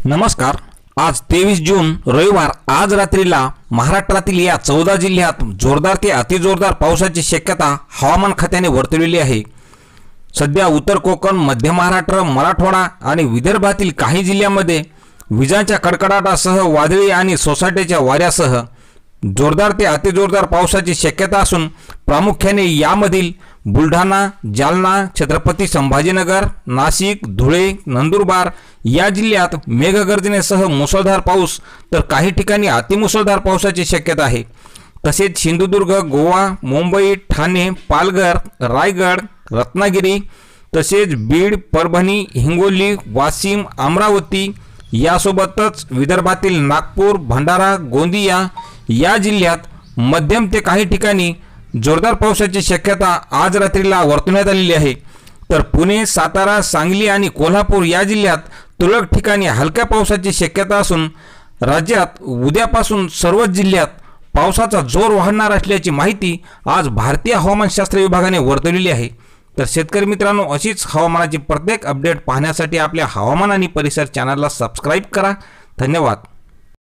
नमस्कार। आज 23 जून रविवार। आज रात्रीला महाराष्ट्रातील या 14 जिल्ह्यात जोरदार ते अतिजोरदार पावसाची शक्यता हवामान खात्याने वर्तवलेली आहे। सध्या उत्तर कोकण, मध्य महाराष्ट्र, मराठवाडा आणि विदर्भातील काही जिल्ह्यांमध्ये विजांच्या कडकडाटासह वादळी आणि सोसाट्याच्या वाऱ्यासह जोरदार ते अतिजोरदार पावसाची शक्यता असून प्रामुख्याने यामधील बुलढाणा, जालना, छत्रपती संभाजीनगर, नाशिक, धुळे, नंदुरबार या जिल्ह्यात मेघगर्जनेसह मुसळधार पाऊस तर काही ठिकाणी अतिमुसळधार पावसाची शक्यता आहे। तसेच सिंधुदुर्ग, गोवा, मुंबई, ठाणे, पालघर, रायगड, रत्नागिरी तसेच बीड, परभणी, हिंगोली, वाशिम, अमरावती यासोबतच विदर्भातील नागपूर, भंडारा, गोंदिया या जिल्ह्यात मध्यम ते काही ठिकाणी जोरदार पावसाची शक्यता आज रात्रीला वर्तवण्यात आलेली आहे। तर पुणे, सातारा, सांगली आणि कोल्हापूर या जिल्ह्यात तुरळक ठिकाणी हलक्या पावसाची शक्यता असून राज्यात उद्यापासून सर्वच जिल्ह्यात पावसाचा जोर वाढणार असल्याची माहिती आज भारतीय हवामानशास्त्र विभागाने वर्तवलेली आहे। तर शेतकरी मित्रांनो, अशीच हवामानाची प्रत्येक अपडेट पाहण्यासाठी आपल्या हवामान आणि परिसर चॅनलला सबस्क्राईब करा। धन्यवाद।